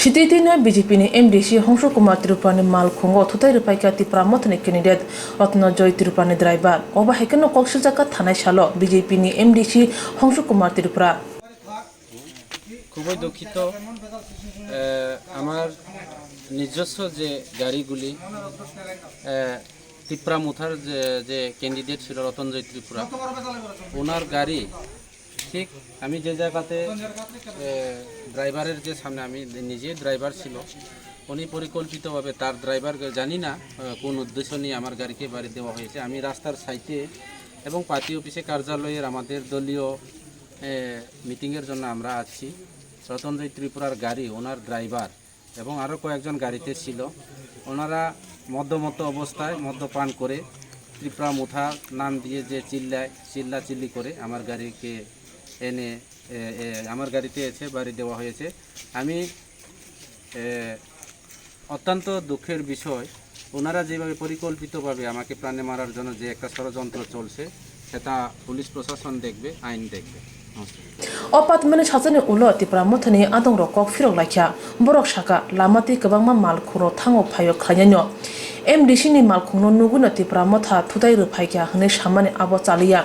Shititine BJP MDC Hongshu Kumar Tirupani Mal Kongo Tutai Rupaika Tipra Motani candidate Otno Joy Tirupani driver Oba Hekeno Kokshaka Tanai Shalo BJP MDC Hongshu Kumar Tirupra খুবই দুঃখিত আমার নিজস্ব যে গাড়িগুলি ত্রিপুরা মুথার যে candidate ছিল রতনজয় ত্রিপুরা ওনার গাড়ি ঠিক আমি যে জায়গাতে ড্রাইভারের যে সামনে আমি নিজে ড্রাইভার ছিল উনি পরিকল্পিতভাবে তার ড্রাইভার জানি না কোন উদ্দেশ্য নিয়ে আমার গাড়িকে বাড়ি দেওয়া হয়েছে। আমি রাস্তার সাইডে এবং পার্টি অফিসে কার্যালয়ের আমাদের দলীয় মিটিংয়ের জন্য আমরা আছি। রতনজয় ত্রিপুরার গাড়ি ওনার ড্রাইভার এবং আরও কয়েকজন গাড়িতে ছিল। ওনারা মদ্যমত্ত অবস্থায় মদ্যপান করে ত্রিপুরা মুথা নাম দিয়ে যে চিল্লাচিল্লি করে আমার গাড়িকে এনে আমার গাড়িতে এসে বাড়ি দেওয়া হয়েছে। আমি অত্যন্ত দুঃখের বিষয়, ওনারা যেভাবে পরিকল্পিতভাবে আমাকে প্রাণে মারার জন্য যে একটা ষড়যন্ত্র চলছে সেটা পুলিশ প্রশাসন দেখবে, আইন দেখবে। Opat mene chazane ulo Tipra Motani Adong Rokok Firok Lakya Borok Shaka Lamati Kabangma Malkuro Tango Payo Klanyanyo MDC ni Malkuno Nuguna Tipra Motha Tutai Rupaika Hane Shamane Abo Chalia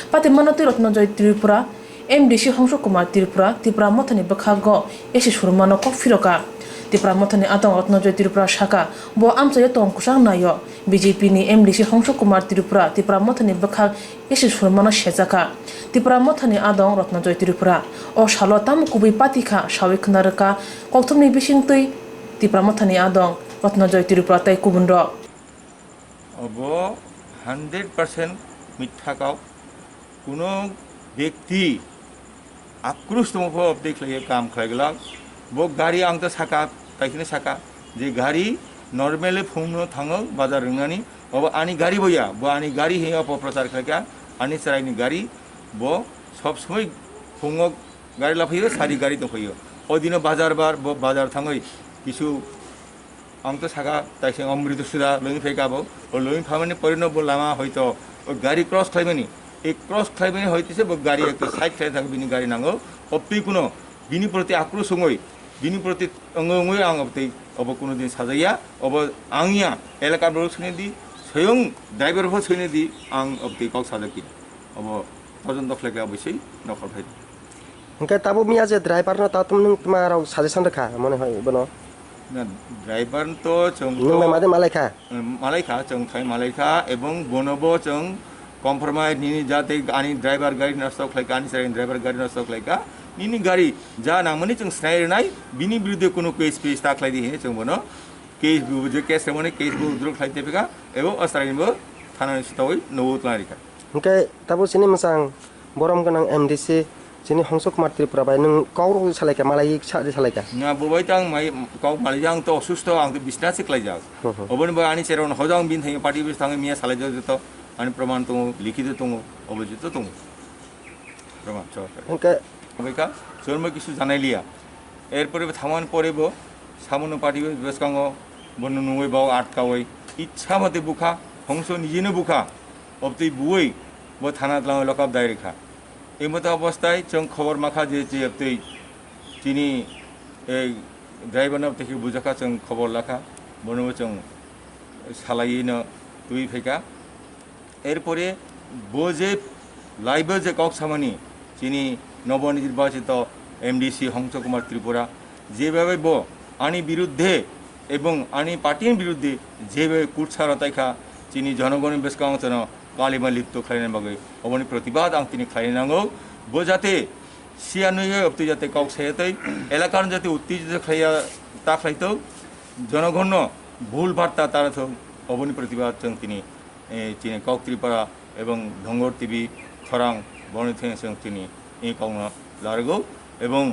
Pati Manoti Rotnojoy Tripura MDC Hongshu Kumar Tirupura Tipra Motani Bakago Eshi Shurmano Kok Firoka Tipra Motani Adong Rotnojoy Tripura Shaka Bo Amsoyo Tongkushang Nayo BJP ni MDC Hongshu Kumar Tirupura Tipra Motani Bakag Eshi Shurmano Shezaka Tipra Motani Adong Rotnojoy Tripura O Shalotam Kubi Patika Shawik Naraka Koktumni Bishingtui Tipra Motani Adong Rotnojoy Tripura Tai Kubundo Obo 100% মিথ্যাকাও কোনো ব্যক্তি আক্রোশমুখ দেখলে কাম খাইগলা বো গাড়ি আংতা সাকা তাইখানে সাকা যে গাড়ি normally ফুংনো থাঙো বাজার রংনানি of আনি গাড়ি বইয়া বো আনি গাড়ি হে অপপ্রচার খাইকা আনি সারাইনি গাড়ি বো সব সময় ফুংো গাড়ি লাফাইও সারি গাড়ি তো হইও ওদিন বাজার বার বো বাজার থাঙই কিছু আংতা সাকা তাইসে অমৃত সুদা লইন ফেকাবো ও লইন ফামানি পরিণব লামা হয়তো ও গাড়ি ক্রস খাইবেনি এই ক্রস খাইবেনি হইতেছে গাড়ি একটু সাইড খাই থাকবে বিনি গাড়ি নাঙ্গো অপ্তি কোনো বিনি প্রতি আক্রোশ হই বিনি প্রতি অঙ্গই আং অপ্তি অব কোনো দিন সাজাইয়া অব আংইয়া এলাকার বড় শুনে দি স্বয়ং ড্রাইভার হো শুনে দি আং অপ্তি কক সাজাকি অব তদন্ত ফ্লেকে অবশ্যই নকল ভাই ওকে তাবো মিয়া যে ড্রাইভার না তা তুমি তোমার সাজেশন রাখা মনে হয় বনো না ড্রাইভার তো চং মাদে মালাইখা চং থাই মালাইখা এবং বনবো চং কম্প্রোমাইজ নিনি যাতে আনি ড্রাইভার গাড়ি নষ্ট খাইকা আনি সাইন ড্রাইভার গাড়ি নষ্ট খাইকা নিনি গাড়ি যা নামনি চং স্নাইর নাই বিনি বিরুদ্ধে কোনো কেস পেস তাকলাই দি হে চং বনো কেস যে কেস মানে কেস উদ্র খাইতে পেকা এবং অসাইনবো থানা সিতাওই নবো তলারিকা ওকে তাবো সিনি মসাং বরম গনাং এমডিসি যিনি হংসু কুমার ত্রিপুরা বাই নং কাউর সালাইকা মালাই সালাইকা না ববাই তাং মাই কাউ মালিজাং তো অসুস্থ আং তো বিছনা সিকলাই যাও অবন বা আনি চেরন হজাং বিন থাই পার্টি বিস থাং মিয়া সালাই যাও তো আনি প্রমাণ তো লিখিত তো অবজিত তো প্রমাণ চল ওকে বইকা জন্ম কিছু জানাইলিয়া এরপরে থামান পরেব সামনে পার্টি বেসকাং বন নুই বাও আটকাওই ইচ্ছা মতে বুখা হংস নিজেনো বুখা অবতই বুই বো থানা লকআপ দায়রেখা এই মতো অবস্থায় চং খবর মাখা যে অবতই তিনি এই ড্রাইভার থেকে বুঝাখা চং খবর লাখা বনব চং সালাইনো তুই ফেকা এরপরে বো যে লাইভ যে কক সামানি তিনি নবনির্বাচিত এমডিসি হংস কুমার ত্রিপুরা যেভাবে বো আনি বিরুদ্ধে এবং আনি পার্টির বিরুদ্ধে যেভাবে কুৎসারতাইখা তিনি জনগণের বেশ কাংতন কালিমা লিপ্ত খাইনের বাগে অবনি প্রতিবাদ আং তিনি খাইনাঙ্গো বো যাতে সিয়ানুই অপ্তি যাতে কক সেতই এলাকার যাতে উত্তেজিত খাইয়া তা খাইতো জনগণ ভুল বার্তা তারা তো অবনি প্রতিবাদ তিনি তিনি কক ত্রিপুরা এবং ধঙ্গর টিভি খরাং বর্ণিত তিনি এই কাউনা লারগো এবং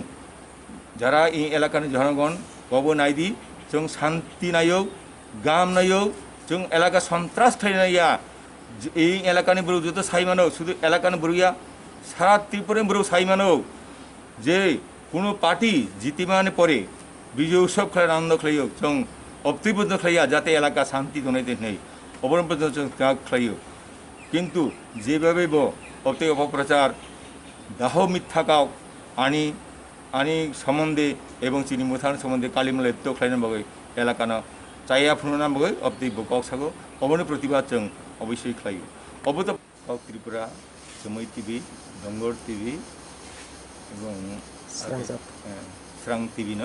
যারা এই এলাকার জনগণ কব নাইদি जों শান্তি নাইও গাম নাইও जों এলাকা সন্ত্রাস খাইনাইয়া এই এলাকানি বড় যত সাইমানো শুধু এলাকানি বড়িয়া সারা ত্রিপুরা বড় সাইমানো যে কোনো পার্টি জিতিমানে পরে বিজয় উৎসব খেলার আনন্দ খাইও जों অপ্তিবদ্ধ খাইয়া যাতে এলাকা শান্তি দনাইতে নেই অবরম্পদ ত্যাগ খাইও কিন্তু যেভাবে অপ্তি অপপ্রচার দাহ মিথ্যা কাও আনি 아니 সম্বন্ধে এবং চিনি মুথান সম্বন্ধে কালিমলে তো খাইনা বগৈ এলাকানো চাইয়া ফুনা বগৈ অবদি বকক সাগো অবনি প্রতিবাদ जों অবশ্যই খাইও অবত কক ত্রিপুরা জমৈ টিভি দঙ্গর টিভি এবং স্রাং টিভি ন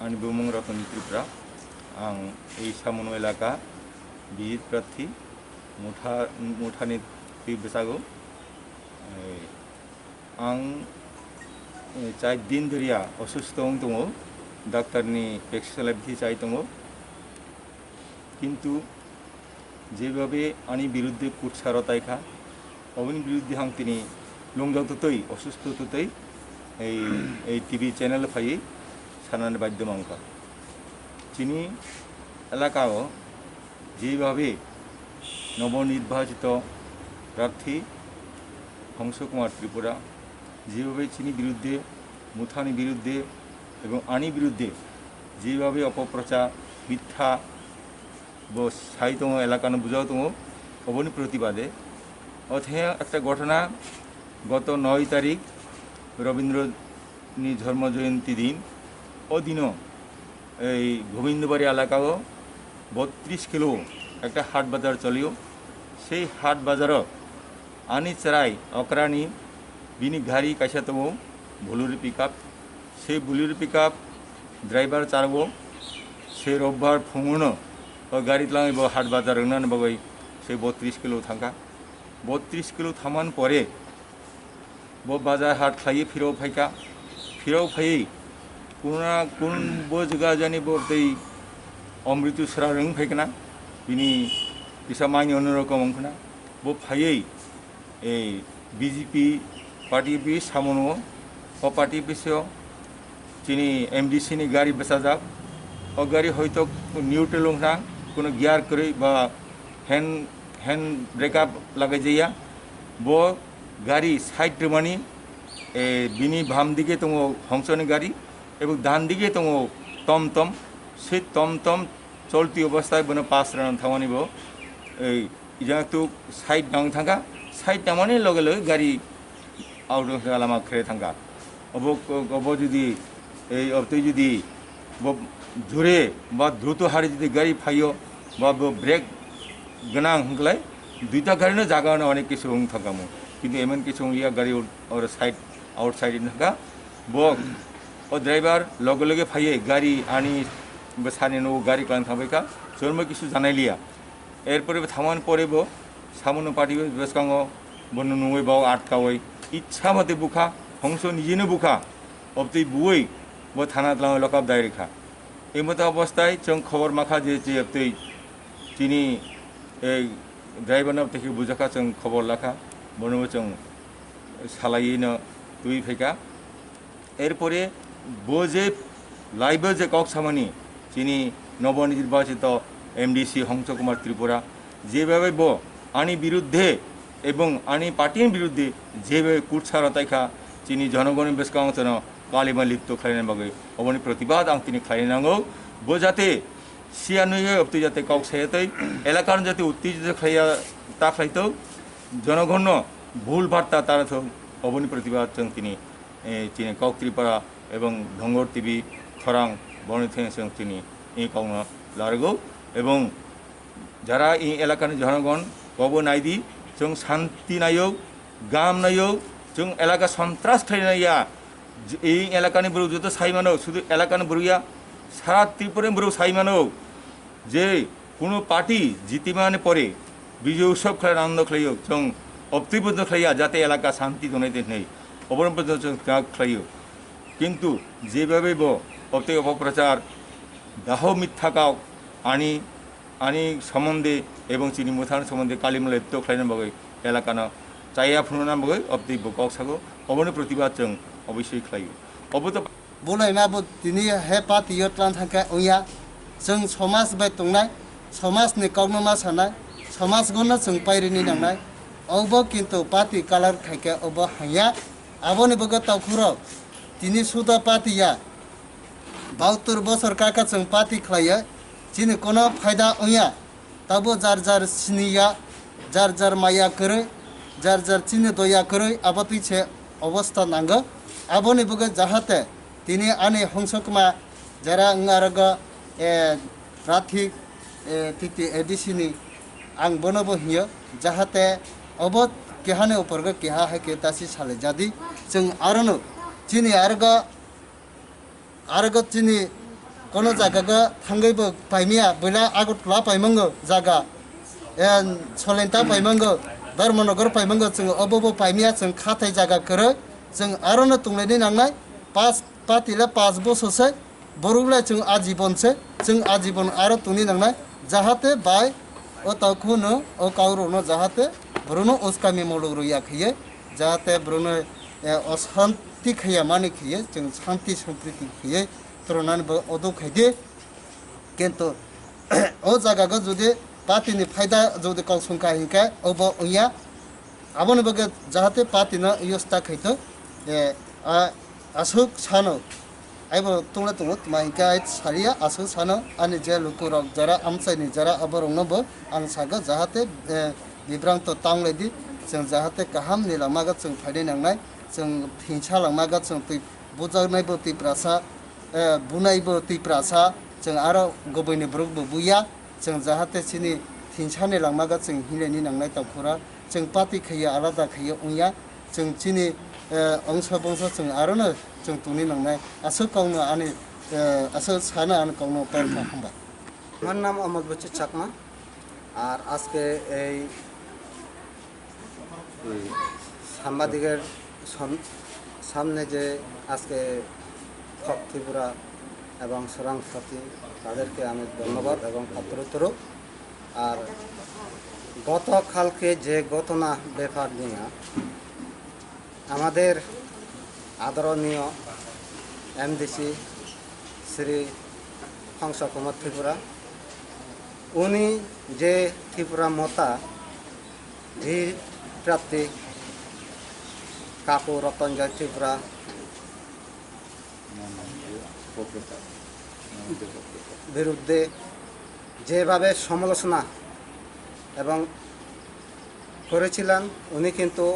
आंनि बुहुमनां रावखौनि त्रिपुरा आं এই সামনো এলাকা বিজিত প্রার্থী মুঠানি बैसागु आं 4 दिन धरिया असुस्थ दङ डाक्टारनि भेक्सिन लाइबिथि चाइ दङ किन्तु जेभाবে आंनि बिरुद्धे कुटसारतायखा अबनि बिरुद्धे आं तिनि लंजावतै असुस्थतै এই টিভি চ্যানেল ফাই সানানে বাধ্যমাঙ্কা চিনি এলাকাও যেভাবে নবনির্বাচিত প্রার্থী হংস কুমার ত্রিপুরা যেভাবে চিনি বিরুদ্ধে মুথানি বিরুদ্ধে এবং আনি বিরুদ্ধে যেভাবে অপপ্রচার মিথ্যা সাই দङ এলাকানো বুঝাও দङ অবনি প্রতিবাদে অথেয়া একটা ঘটনা গত 9 তারিখ রবীন্দ্রনি জন্ম জয়ন্তী দিন ওদিনও এই গোবিন্দবাড়ি এলাকাও 32 কিলো একটা হাট বাজার চলিও সেই হাট বাজারও আনি চড়াই অকরানি বিনি গাড়ি কাইসা দङ বুলুরি পিকআপ সেই বুলুরি পিকআপ ড্রাইভার চারবো সেই রোববার ফুঙনো গাড়ি লাঙিব হাট বাজার রংনাन বগৈ সেই 32 কিলো থাকা 32 কিলো থামান পরে वो बाजार हाट खाई फिरो फाइका फिरो फाई कुन बो जगह जानी बो दै अमृतसर रंग फाइकना बिनी बिसा मानि अनुरकम अंखना बो फाई ए बीजेपी पार्टी बि सामनो ओ पार्टी बिसो चिनी एमडीसी नि गाड़ी बेसाजाक ओ गाड़ी हयतो न्यूट्रल अंखना कोनो गियार करै बा हैंड ब्रेकअप लागाय जाया बो गाड़ी साइड मानी बिनी भाम दिके दङ हंसनि गाड़ी এবং ডান দিকে दङ টমটম সেই টমটম চলতি অবস্থায় বনে পাস রান থামানিব এই ইজাতু সাইড নাং থাকা সাইড নামানি লগে লগে গাড়ি আউট অফ লামা খেরে থাকা অব যদি এই অবতই যদি জোরে বা দ্রুত হারে যদি গাড়ি ফাইও বা ব্রেক গোনাं হংলাय দুইটা গাড়িनो জায়গাनो অনেক কিছু থাকামো কিন্তু এমন কিছু ইয়া গাড়ি और साइड आउटसाइड থাকা বক ও ড্রাইভার লগে লগে ফাইয়ে গাড়ি আনি সানি নো গাড়ি কান থাবাইকা জন্ম কিছু জানাইলিয়া এরপরে থামান পরেব সামনো পার্টি বেসকাঙ্গ বন্য নুই বাও আটকাওই ইচ্ছা মতে বুখা হংস নিজেনো বুখা অবতই বুই বো থানা লাং লকআপ দাইরেখা এই মতো অবস্থায় जों খবর মাখা যে অবতই তিনি এই ড্রাইভার নাম থেকে বুঝাখা जों খবর লাখা বনবো जों সালাইনো তুই ফেকা এরপরে বো যে লাইভ যে কক সামানি যিনি নবনির্বাচিত এমডিসি হংস কুমার ত্রিপুরা যেভাবে বো আনি বিরুদ্ধে এবং আনি পার্টির বিরুদ্ধে যেভাবে কুটসারতাইখা যিনি জনগণের বেসকাংচন কালিমা লিপ্ত খাইনার বাগে অবনি প্রতিবাদ আং তিনি খাইনাঙ্গো বো যাতে সিয়ানুয়ে অবতি যাতে কক সেতই এলাকার যাতে উত্তেজিত খাইয়া তা খাইতো জনগণ ভুল বার্তা তারা অবনি প্রতিবাদ তিনি চিনি কক ত্রিপুরা এবং ধঙ্গর টিভি খরাং বর্ণিথেন তিনি এই কাউনা লারগো এবং যারা এই এলাকার জনগণ কব নাইদি जों শান্তি নাইও গাম নাইও जों এলাকা সন্ত্রাস খাইনাইয়া এই এলাকানি বড় যত সাইমানো শুধু এলাকানি বড়িয়া সারা ত্রিপুরা বড় সাইমানো যে কোনো পার্টি জিতিমানে পরে বিজয় উৎসব খেলার আনন্দ খেলাইও जों অবতিবদ্ধ খাইয়া যাতে এলাকা শান্তি দনাইতে নেই অবরম্পদ খাইও কিন্তু যেভাবে অবতি অপপ্রচার দাহ মিথ্যাকাও আনি আনি সম্বন্ধে এবং চিনি মুথান সম্বন্ধে কালিমলে তো খাইনা বগৈ এলাকানো চাইয়া ফুনা বগৈ অবতি বকক সাগো অবনি প্রতিবাদ जों অবশ্যই খাইও অবত বলে মাবো তিনি হে পাতিও ট্রান থাকা ওয়া जों समाज बाय तंनाय समाजनि कौनमा सानाय समाजगोनो जों पायरिनि नांनाय अबो किन्तु पार्टी कालार खायके अबो हाया आबोनि बगो तावखुरो तिनि सुदा पार्टीया 72 बছর काका जों पार्टी खायो जिनि कोनो फायदा ओया तबो जार जार सिनिया जार जार माया करे जार जार चिनि दया करे आबो पिछे अवस्था नांगो aboni buga jahate tini ani hongsokma jara ngaraga prathik titi edisini ang bonobo hiyo jahate obot kehane uporga keha hake tasi sale jadi jeng arono chini arga chini kono jaga ga thangaibo paimia bela agot la paimango jaga en solenta paimango Dharmanagar paimango jeng obobo paimia jeng khatai jaga kere jeng arono tungleni nangnai pas patila 5 বছর se borugla jeng ajibon se jeng ajibon aro tuni nangnai jahate bai o takuno o kaurono jahate bruno oskami mologro yakhiye jahate bruno অশান্তি খাইয়া মানে খেয়ে जों শান্তি সম্প্রীতি খেয়ে তরনানবো অদো খাইদে কিন্তু ও জায়গাকে যদি পাতিনি ফায়দা যদি কলসংকা হিংকা অব ওয়া আবনে বগে যাহাতে পাতিনা ইয়স্তা খাইতো আসুক সানো আইবো তোমরা মাইকা সারিয়া আসুক সানো আনি যে লোকরক যারা আমসাইনি যারা আবরংনবো আং সাগা যাহাতে বিভ্রান্ত তাংলেদি जों जाहाते गाहामनि लामागा जों फायदे नांनाय जों हिंसा लामागा जों बुजानायबो तिप्रासा बुनायबो तिप्रासा जों आरो गुबैनि ब्रुकबो बुया जों जाहाते सिनि हिंसानि लामागा जों हिलेनि नांनाय दावखरा जों पार्टी खायो आलादा खायो उया जों सिनि अंश बंश जों आरोनो जों तुनि नांनाय आसो गावनो आनि आसो साना आनि गावनो पारफा खामबाय আমার নাম অমল বচ্চু চাকমা আর আজকে এই সাংবাদিকের সামনে যে আজকে খক ত্রিপুরা এবং সরাং সাথী তাদেরকে আমি ধন্যবাদ এবং খাতির আর গতকালকে যে ঘটনা ব্যাপার নিয়ে আমাদের আদরণীয় এমডিসি শ্রী হংস কুমার ত্রিপুরা উনি যে ত্রিপুরা মতা ধীর প্রাপ্তি কাকু রতনজয় ত্রিপুরা বিরুদ্ধে যেভাবে সমালোচনা এবং করেছিলেন উনি কিন্তু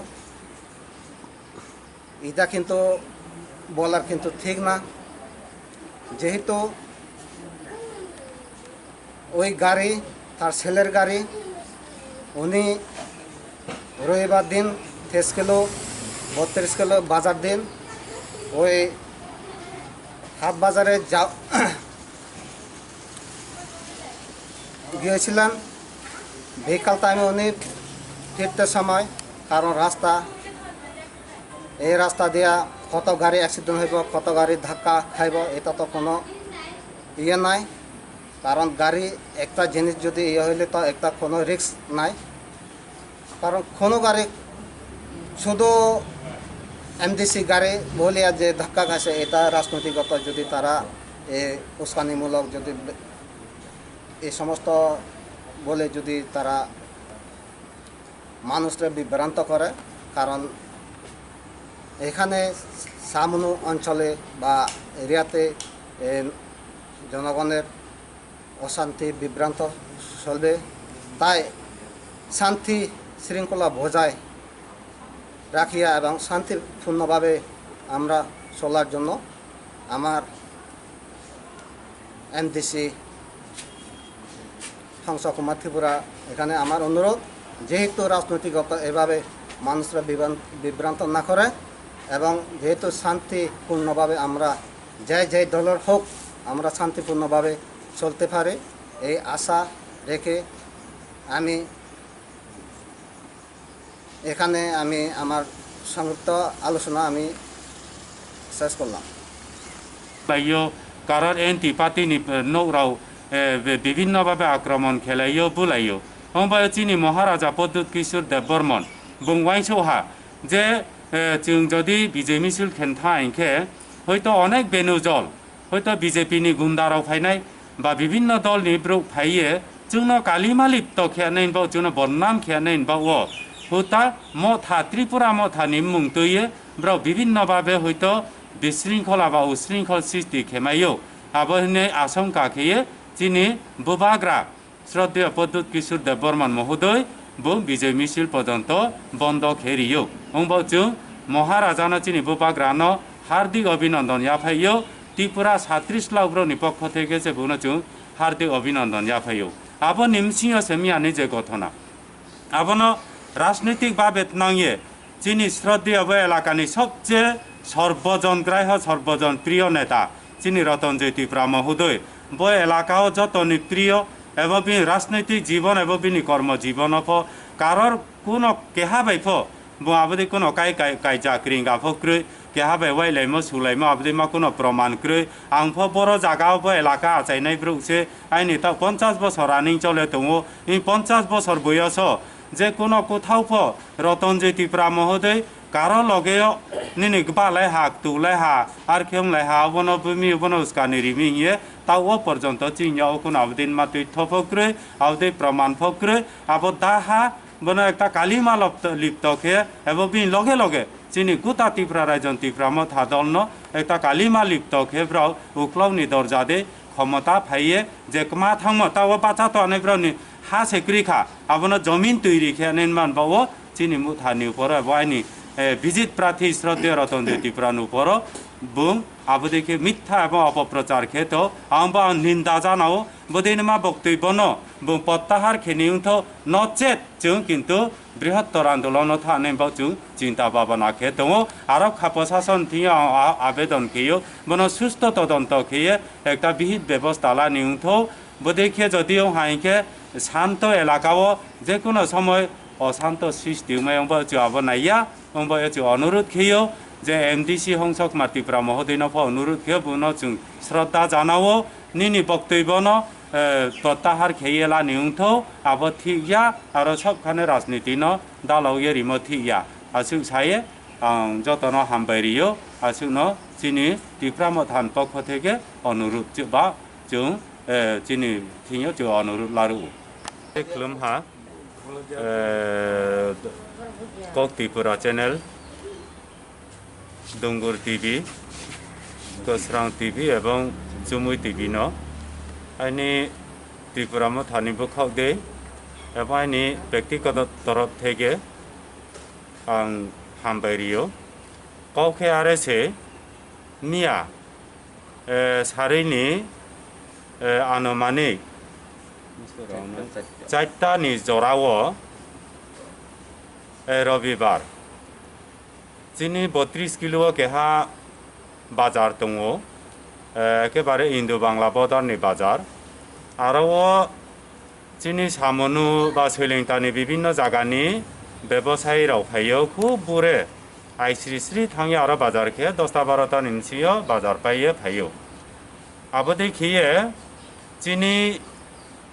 এটা কিন্তু বলার কিন্তু ঠিক না যেহেতু ওই গাড়ি তার ছেলের গাড়ি উনি রবিবার দিন 30 কিলো 32 কিলো বাজার দিন ওই হাট বাজারে গিয়েছিলেন বিকাল টাইমে উনি ফিরতে সময় কারণ এই রাস্তা দিয়া কত গাড়ি অ্যাক্সিডেন্ট হইব কত গাড়ি ধাক্কা খাইব এটা তো কোনো ইয়ে নাই কারণ গাড়ি একটা জিনিস যদি ইয়ে হইলে তো একটা কোনো রিস্ক নাই কারণ কোনো গাড়ি শুধু এমডিসি গাড়ি বলিয়া যে ধাক্কা খাইছে এটা রাজনৈতিকগত যদি তারা উস্কানিমূলক যদি এই সমস্ত বলে যদি তারা মানুষরা বিভ্রান্ত করে কারণ এখানে সামনু অঞ্চলে বা এরিয়াতে জনগণের অশান্তি বিভ্রান্ত চলবে তাই শান্তি শৃঙ্খলা বজায় রাখিয়া এবং শান্তিপূর্ণভাবে আমরা চলার জন্য আমার এমডিসি হংস কুমার ত্রিপুরা এখানে আমার অনুরোধ যেহেতু রাজনৈতিকগত এভাবে মানুষরা বিভ্রান্ত না করে এবং যেহেতু শান্তিপূর্ণভাবে আমরা যে দলের হোক আমরা শান্তিপূর্ণভাবে চলতে পারি এই আশা রেখে আমি এখানে আমার সংযুক্ত আলোচনা আমি শেষ করলাম কারণ এনটি পার্টি নৌরাও বিভিন্নভাবে আক্রমণ খেলাইও বুলাইও হংবাই চিনি মহারাজা পদ্মুৎ কিশোর দেব বর্মন বুংওয়াইসৌহা যে जों যদি বিজয় মিছিল খেনথা ইনখে হয়তো অনেক বেনু জল হয়তো বিজেপিনি গুন্দারাও ফাইনাই বা বিভিন্ন দলনি ব্রুক ফাইয়ে जोंनो कालिमालिप तो खेयानैनबो जोंनो बदनाम खेयानैनबो ओ हुता मथा त्रिपुरा मथानि मुं तोयो ब्राव विभिन्न भावे हयतो बिशृंखला बा उशृंखल सृष्टि खेमायो आबो हने आशंका खेये जिनि बुबाग्रा श्रद्धेय पद्मुৎ किशोर देव बर्मन महोदय बो विजय मिছিল पर्यन्त बन्द खेरियो ओंबो जों महाराजानो जिनि बुबाग्रानो হার্দিক অভিনন্দন জাফাইও ত্রিপুরা 37 লাখরনি পক্ষ থেকে যে বুনো চুং হার্দিক অভিনন্দন জাফাইও আবো নিমসিও সেমিয়ানি যে ঘটনা আবনো রাজনৈতিকভাবে নাঙিয়ে যিনি শ্রদ্ধেয় এলাকানি সবচেয়ে সর্বজনগ্রাহ্য সর্বজন প্রিয় নেতা যিনি রতনজয় ত্রিপুরা মহোদয় বই এলাকাও যতনি প্রিয় এবং রাজনৈতিক জীবন এবং কর্মজীবন কারোর কোনো কেহা বাইফ আবদি কোনো কাই চাকরি গাফক্রু কেহা বেওয়াই লাইমো সুলাইমো আবদি মা কোনো প্রমাণ ক্রু আংফ বড় জায়গাও এলাকা আচাইনাই ব্রুকছে আইনি তা 50 বছর রানিং চলে দङ এই 50 বছর বয়স যে কোনো কোথাও রতনজয় ত্রিপুরা মহোদয় কারো লগেও নিনি বালাই হাক তুলাই হা আর খেমলাই হা বন ভূমি বন উস্কানি রিমিয়ে তাও পর্যন্ত চিনিয়াও কোন আবদিন মা তথ্য ফক্রে আবদি প্রমাণ ফক্রে আবো দাহা বন একটা কালিমা লিপ্ত খেয়ে এবং লগে লগে চিনি গোটা ত্রিপুরা রাজ্য ত্রিপুরা মত হাদলন একটা কালিমা লিপ্ত খেয়েব্রাও উক্লাউনি দরজা দে ক্ষমতা ফাইয়ে যে মা থামো তাও বাচ্চা তো অনেকব্রাউনি হা সেক্রি খা আবনো জমিন তৈরি খেয়ে নির্মাণ বাবো চিনি মুথানি উপর এবং আইনি ভিজিট প্রার্থী শ্রদ্ধেয় রতনজয় ত্রিপুরার উপর বুং আবদিকে মিথ্যা এবং অপপ্রচার খেত আম্বা নিন্দা জানাও বদিনমা বক্তব্য ন বুং প্রত্যাহার খেনিউথ নচেত जों কিন্তু বৃহত্তর আন্দোলন থানে जों চিন্তা ভাবনা খে দङ আরক্ষা প্রশাসন থিয়া আবেদন খেয়ে বন সুস্থ তদন্ত খেয়ে একটা বিহিত ব্যবস্থা লানিউথ বদিকে যদিও হাইকে শান্ত এলাকাও যে কোনো সময় অশান্ত সৃষ্টি আবনাইয়া অনুরোধ খেয়েও যে এমডিসি হংসক ত্রিপুরা মহোদয় অনুরোধ খেয়ে বুন जों শ্রদ্ধা জানাও নিনি বক্তব্য ন প্রত্যাহার খেয়েলা নিউথ আব ঠিকয়া আর সবখানে রাজনীতি ন দালাও এরিম ঠিকয়া আসুক সায়ে যতন হামবাইরিও আসুক ন চিনি ত্রিপুরা মথান পক্ষ থেকে অনুরোধ বা जों চিনি ঠিকয়া जों অনুরোধ লারু খুলুমহা Kok Tripura channel Dungur TV Kosrang TV এবং জুমুই টিভি ন আইনি ত্রিপুরা মথানি বুখাও দে এবং আইনি ব্যক্তিগত তরফ থেকে আং হামবাইরিও কাউকে আরেছে মিয়া সারিনি আনুমানিক 4টানি জরাও রবিবার যিনি 32 কিলো কেহা বাজার দङ একেবারে ইন্দো বাংলা বর্ডারনি বাজার আরও যিনি সামনু বা সৈলেংটানি বিভিন্ন জায়গানি ব্যবসায়ী রাউফাইও খুব বুড়ে আইশ্রী শ্রী থাঙে আরো বাজার খেয়ে 10-12টা নিমসিও বাজার পাইয়ে ফাইও আবদি খেয়ে যিনি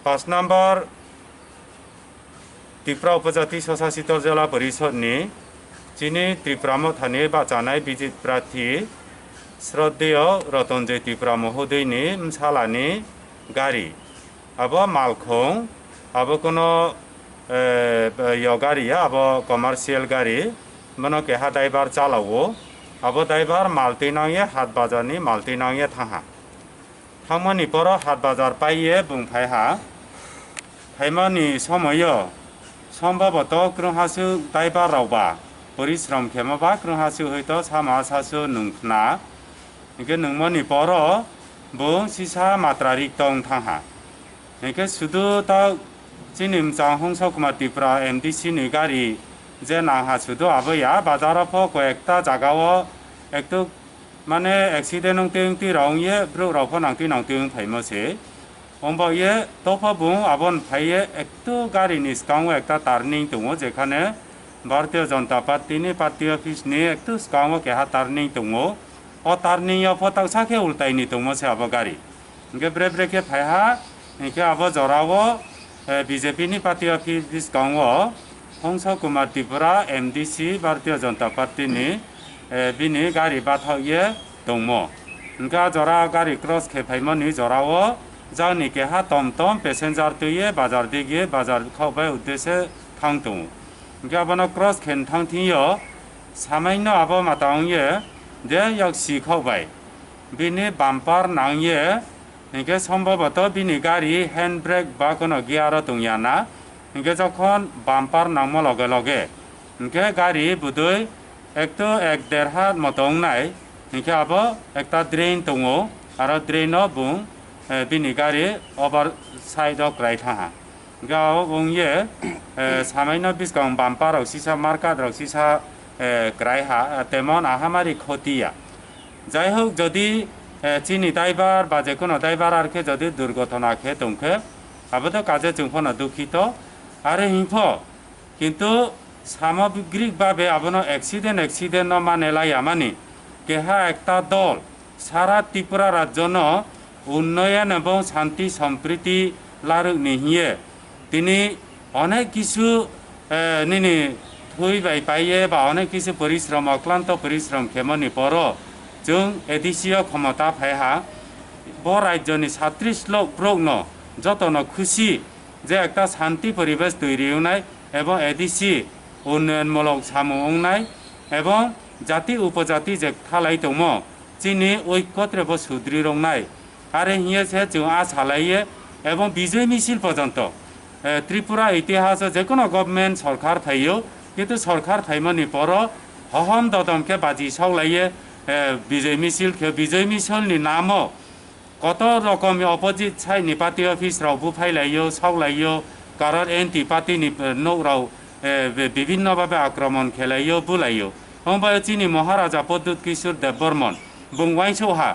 5 নম্বর ত্রিপুরা উপজাতি স্বশাসিত জেলা পরিষদনি যিনি ত্রিপুরা মথানি বাঁচানায় বিজিত প্রার্থী শ্রদ্ধেয় রতনজয় ত্রিপুরা মহোদয়নি মশালানি গাড়ি আবো মালখং আবো কোনো গাড়ি আবো কমার্শিয়াল গাড়ি মনে কেহা ড্রাইভার চালাও আবো ড্রাইভার মালতি নাঙে হাট বাজারনি মালতি নাঙে থাহা থামানি পর হাট বাজার পাইয়ে বুংফাইহা ফাইমানি সময় সম্ভবত ক্রহাসু ড্রাইভার রাवबा পরিশ্রম খেমাবা ক্রহাসু হয়তো সামা সাসু নংখনা 이게 능머니 벌어 뭐 시사 마트라릭 동 탕하 이게 수도 다 진임장 홍석마 띠프라 MDC 니가리 제 나하 수도 아버야 바자라포 고액다 자가워 액도 만에 액시데능 땡띠 라웅예 브로 라포 낭띠 낭띠 파이머세 엄바예 도파붕 아본 파이에 액도 가리니 스강고 액다 타르닝 동어 제카네 भारतीय जनता पार्टी ने पार्टी ऑफिस ने एक तो स्कांगो के हाथ टार्निंग तुमो और टार्निंग या फोटो साके उल्टा नहीं तुमो से अब गाड़ी इनके ब्रेक ब्रेक के फाया इनके अब जोरावो बीजेपी ने पार्टी ऑफिस स्कांगो हंस कुमार त्रिपुरा एमडीसी भारतीय जनता पार्टी ने बिनी गाड़ी बात ये तुमो इनका जोरा गाड़ी क्रॉस के फाइमो नहीं जोरावो जानी के हाथ टम टम पैसेंजर तो ये बाजार दिए बाजार खाओ उद्देश्य थांग तुम गाबना क्रॉस खेन थांथियो सामान्य आबो मातांगे जे 역시 खाबाय बिनि बाम्पार नांगे इनके সম্ভবত बिनि गाड़ी हैंड ब्रेक बा कोनो गियार दंयाना इनके যখন बाम्पार नांगमो लगे लगे इनके गाड़ी बुदुय एक तो एक देर हाथ मतंग नाय हिंखे आबो एकता ड्रेन दङो आरो ड्रेनाव बुं बिनि गारि ओभार साइडआव ग्राय थाङा गाव बुंयो सामान्य बिसगां बाम्पाराव सिसा मार्काराव सिसा ग्रायहा तेमन आहामारि ক্ষতিয়া যাই হোক যদি চিনি ড্রাইভার বা যে কোনো ড্রাইভার আরকে যদি দুর্ঘটনা খেয়ে দংখে আবতো কাজে जोंफोरना দুঃখিত आरो हिंफ কিন্তু সামগ্রিকভাবে আবনো অ্যাক্সিডেন্ট মানে লাইয়া মানে কেহা একটা দল সারা ত্রিপুরা রাজ্যন উন্নয়ন এবং শান্তি সম্প্রীতি লারুক নিহিয়ে তিনি অনেক কিছু নিনি থুইবাই পাইয়ে বা অনেক কিছু পরিশ্রম অক্লান্ত পরিশ্রম খেমনি পর जों एडिसिय क्षमता फायहा ब राज्यनि 36 लाख प्रग्न जतन खुशी जे एक शांति परिवेश तैरि होनाय एवं एडिसि उन्नयनमूलक सामुंनाय एवं जाति उपजाति जे थालाय दङ चिनि ঐক্যত্রেব सुदृढ़नाय आरो हिये से जों आशा लायो एवं विजय मिছিল पर्यंत त्रिपुरा इतिहास जेकोनो गभर्नमेंट सरकार फायो किन्तु सरकार फायमनि पर हहम ददमके बाजी सावलायो विजय मिছিলनि नामाव कत रकम अपोजिट साइडनि पार्टी अफिसरावबो फायलायो सावलायो कारण एन्टि पार्टीनि न'राव विभिन्न भावे आक्रमण खेलायो बुलायो होमबा चिनि महाराजा प्रद्युत किशोर देव बर्मन बुंवाइसौहा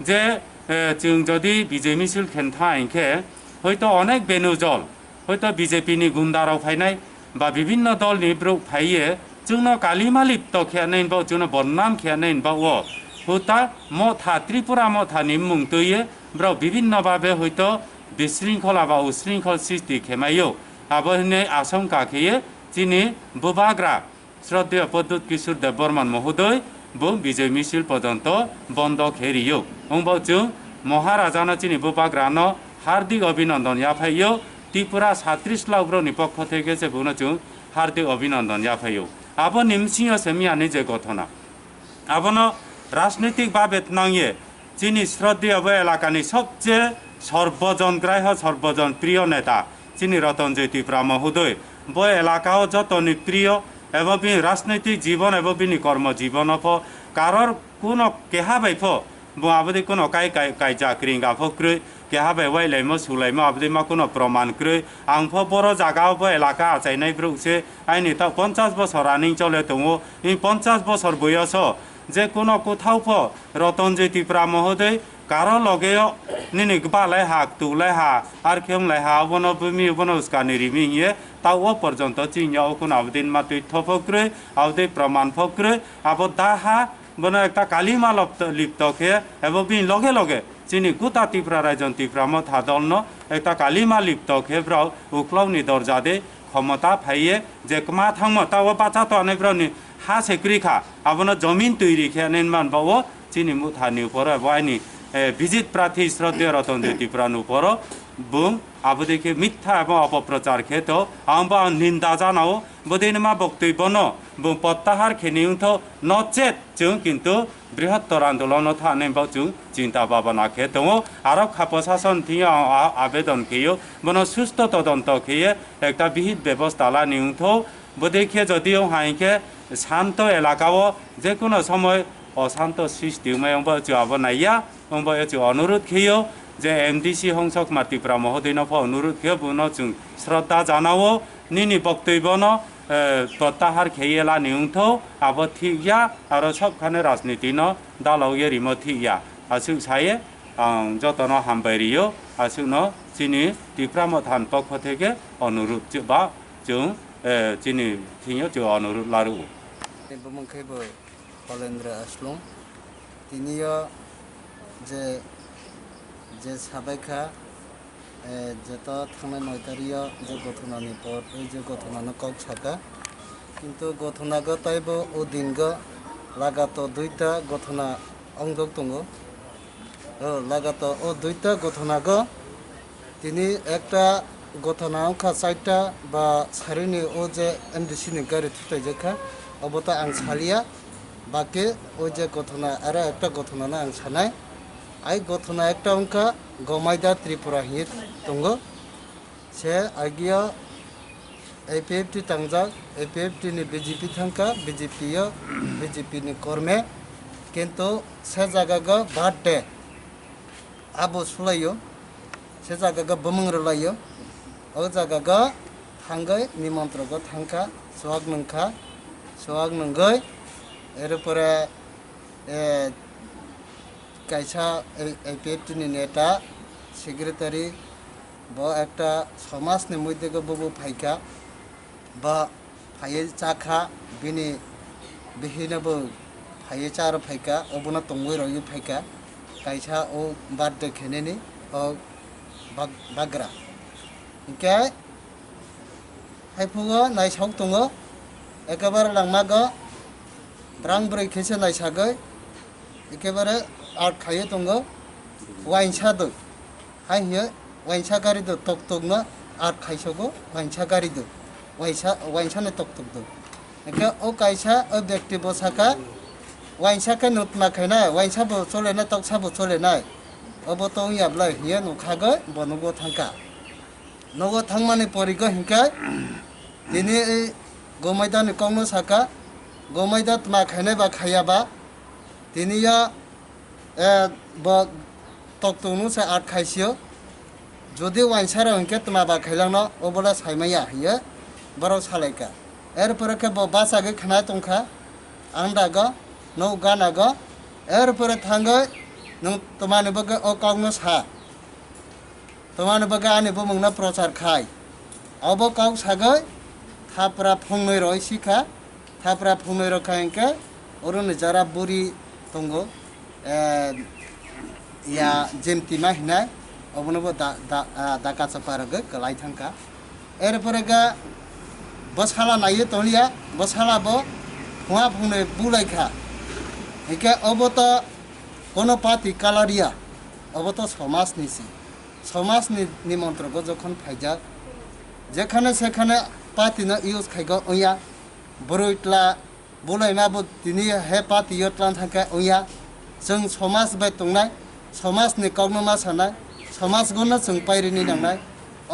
जे जों जदि विजय मिছিল खेन्था इनखे हयतो अनेक बेनुजल हयतो बिजेपिनि गुन्दाराव फायनाय बा विभिन्न दलनि ब्रुक फायो जोंनो कालिमा लिप्त खेयानैनबो जोंनो बदनाम खेयानैनबो हुता मथा त्रिपुरा मथानि मुं तैयो ब्राव विभिन्न भावे हयतो बिशृंखला बा उशृंखल सृष्टि खेमायो आबोहने आशंका खेयो चिनि बुबाग्रा श्रद्धेय प्रद्युत किशोर देव बर्मन महोदय बुं विजय मिছিল पर्यंत बन्द खेरियो होमबा जों महाराजानो चिनि बुबाग्रानो हार्दिक अभिनंदन याफायो त्रिपुरा 36 लाख ब्रनि पक्ष থেকে যে बुनो जों हार्दिक अभिनंदन याफायो आबो निमसिंह सेमियानि जे घटना आबनो राजनैतिक भावे नांगे चिनि श्रद्धेय एलाकानि सबचेয়ে সর্বজনগ্রাহ্য সর্বজন প্রিয় নেতা চিনি রতনজয় ত্রিপুরা মহোদয় বো এলাকাও যতনি প্রিয় এবং রাজনৈতিক জীবন এবং বিনি কর্মজীবন কারোর কোনো কেহা বাইফ বো আবদি কোনো কাই চাকরি গাফক্রৈ কেহা বাই ওয়াইলাইমো সুলাইমো আবদি মা কোনো প্রমাণ ক্রৈ আংফ বড় জায়গাও বো এলাকা আচাইনাই ব্রুকছে আইনি তা 50 বছর রানিং চলে দङ এই 50 বছর বয়স যে কোনো কোথাও রতনজয় ত্রিপুরা মহোদয় কারো লগে নিনি বালাই হাক তুলাই হা আর খেমলাই হা বনো বুমি বনো উস্কানি রিমিয়ে তাও পর্যন্ত চিনিয়াও কোন আবদিন মা তথ্য ফক্রে আবদি প্রমাণ ফক্রে আবো দাহা বনো একটা কালিমা লিপ্ত খেয়ে এবং বিন লগে লগে চিনি গোটা ত্রিপুরা রাজ্যন ত্রিপুরা মথা দলন একটা কালিমা লিপ্ত খেয়েব্রাও উক্লাউনি দরজাদে ক্ষমতা ফাইয়ে যে মা থাম তাও বাচ্চা তো অনেকব্রাউনি হা সেক্রিখা আবনো জমিন তৈরি খেয়ে নির্মাণবাও চিনি মুথানি উপর বাইনি বিজিত প্রার্থী শ্রদ্ধেয় রতনজয় ত্রিপুরার উপর বুং আবদিকে মিথ্যা এবং অপপ্রচার খেত আম্বা নিন্দা জানাও বদিনমা বক্তব্য বুং প্রত্যাহার খেনিউথ নচেত जों কিন্তু বৃহত্তর আন্দোলন থানেবাও जों চিন্তা ভাবনা খেত আরো প্রশাসন থিয়ে আবেদন খেয়ে বনো সুস্থ তদন্ত খেয়ে একটা বিহিত ব্যবস্থা লানিউথ বদিকে যদিও হাইকে শান্ত এলাকাও যে কোনো সময় অশান্ত সৃষ্টি মেয়ংবা যাবো নাইয়া होमबा जो अनुरोध खेयो जे एमडीसी हंसक मातिप्रा महोदयनो अनुरोध खेयो बुनो जों श्रद्धा जानावो निनि बक्तव्यनो प्रत्याहार खेयेला निउंथो आबो थिया आरो सबखाने राजनीतिनो दालाव एरिमो थिया आसु साये जतन हामबायरियो आसुनो चिनि ত্রিপুরা मथान पक्ष থেকে अनुरोध बा जों चिनि थियो जो अनुरोध लारु बमंखैबो कलेन्द्र आश्लम तिनियो जे साबायखा যেত थांनाय 9 तारिखआव जे घटनानि पर जे घटनानो कक साका किन्तु घटनागो ताइबो ओ दिनगो लागात दुइटा घटना अंगक दङ लागात ओ दुइटा घटनागो तिनि एकटा घटना अंखा साइटा बा सारिनि ओ जे एमडीसी नि गारि थुटाय जेखा अबता आं सालिया बाकी ओ जे घटना आरो एकटा घटनानो आं सानाय आई घटना एक अंका गमायदा त्रिपुरा हित दङ से आगिया एपीएफटी तंजा एपीएफटी नि बीजेपी थांका बीजेपी नि कर्मे কিন্তু সে জায়গাকে বার্থডে আবু সুলাইयो সে জায়গাকে বমং রলাইयो ও জায়গাকে থাঙ্গৈ নিমন্ত্রক থাঙ্কা সোহাগ নঙ্গৈ এরপরে কাইসা APFTনি নেতা সেক্রেটারি বা একটা সমাজনি মধ্যে ববু ফাইকা বা ফাইয়ে চাখা বিনি বিহিনবো ফাইয়ে চার ফাইকা অবনা তঙ্গই রয়ু ফাইকা কাইসা ও বার্থডে খেনেনি ও বাগ্রা ইনকে হাইফুগো নাইসাওক দङ একেবারে লাंमागो ब्रां ब्रै खेसे नायसागै एकेबारे आर्ट खायो दङ वाइनसा दो हाय हियो वाइनसा गारि दो टक टक न आर्ट खाइसगो वाइनसा गारि दो वाइनसा ने टक टक दो एके ओ काइसा ओ व्यक्ति बसाका वाइनसा के नोटमा खायना वाइनसा बो चले ना टक साबो चले ना अब तो याबला हियो नुखागो बनगो थांका नगो थांमाने परिगो हिंका दिनै गमायदानि कौनो साका गमायदा मा खायनाय बा खायाबा दिनैया टकटकनु से आर्ट खाइसियो যদি वाइनसारा हिंके तमा बा खायलांनो अबला सायमाया हियो बाराव सालायका एरपरे के बासागे खाना तंखा आंदागा नौ गानागा एरपरे थांगो नों तमाने बगे ओ काउनो सा तमाने बगे आने बो मंगना प्रचार खाय अब काउ सागै थापरा फंनै रय सिखा थापरा फंनै रखायंके ओरनो जारा बुरी दंगो या जेमतिमा हिना अबनबो दाका चपारगो गलाय थांका एरपरेगा बसाला नायो तलिया बसालाबो हुआ फंनै बुलायखा एके अब तो कोनो पार्टी कालारिया अब तो समाजनि निमंत्रको जखन फाइजा जेखाने सेखाने पार्टी न यूज खाइगो ओया बरइटला बुलायमाबो दिनै हे पार्टी यत्लान थांका ओया जों समाज बाय तंनाय समाजनि काउनमा सानाय समाजगोनो जों पायरिनि नांनाय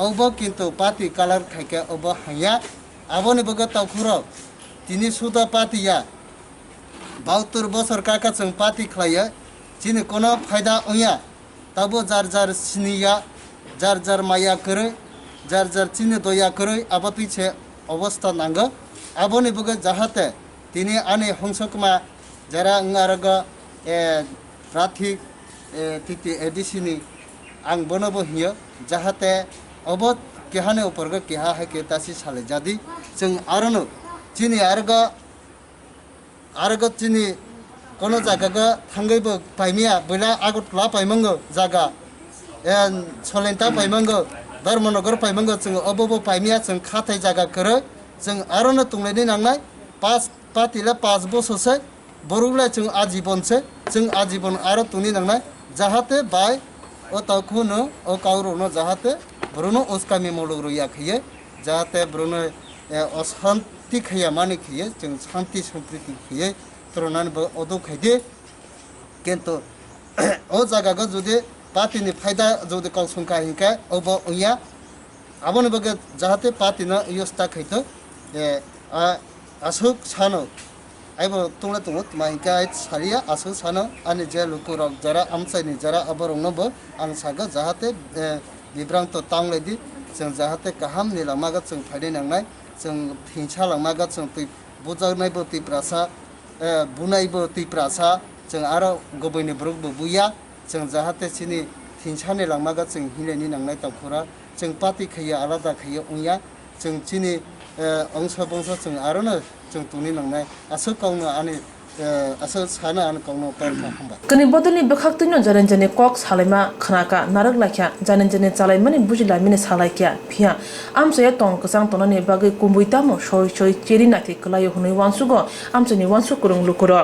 अब किन्तु पार्टी कालार खाइका अब हाया आबोनि बगे तावखुरो दिनै सुदा पार्टीया 72 बছর काका जों पार्टी खालायो दिनै कोनो फायदा ओया ताबो जार सिनिया जार माया करे जार चिन्ह दया करे आबातिसे अवस्था नांगो आबोनि बगे जाहाते दिनै आने हंसकमा जरा अंगारगा राथि तिति एडिसिनि आं बनबो हियो जाहाते अब केहाने उपरगो केहा है के तासि साले जादि जों आरनो दिनै आरगो दिनै कोनो जागागा थांगैबो पाइमिया बैला आगतला पाइमंगो जागा सलेन्ता पाइमंगो धर्मनगर पाइमंगो जों अबबो पाइमिया जों खाथाय जागा करे जों आरनो तुंलायनि नांनाय पास पातिला 5 बोसोरसे बरुगला जों आजीवन आरो तुनि नांनाय जाहाते बाय ओ ताखुनो ओ काउरोनो जाहाते ब्रुनो उसकामि मलुगरो याखिये जाहाते ब्रुनो अशांति खैया मानि खिये जों शांति सम्प्रीति खिये तरनान बो ओदो खायदे किन्तु ओ जागागा जुदि पार्टीनि फायदा जुदि काउसंका हिंका अब ओया आबोनि बगे जाहाते पार्टीना योस्ता खैतो आसुक सानो आइबो तुंला माइका सारिया आसुक सानो आनि जे लुकुरक जरा आमसाइनि जरा अबरंनोबो आं सागा जाहाते बिब्रांत तांलायदि जों जाहाते काहामनि लामागा जों फायदे नांनाय जों हिंसा लामागा जों बुजानायबो तिप्रासा बुनायबो तिप्रासा जों आरो गबैनि ब्रगबो बुया जों जाहाते सिनि हिंसानि लामागा जों हिनायनि नांनाय तावखुरा जों पार्टी खैया आलादा खैया उया जों सिनि अंश बंश जों आरोनो जों तुनि नांनाय आसो काउनो आनि आसो सानो आनि काउनो परफा हम्बा कनि बदलनि बखाक्तिनो जरनजने कक सालायमा खनाका नारक लाख्या जाननजने चालायमानि बुजिलामिनि सालायख्या फिया आमसया टंग कसां तननि बागै कुम्बुइतामो सय चेरि नाथि कलायो हुनै वानसुगो आमसनि वानसु कुरुं लुकुरो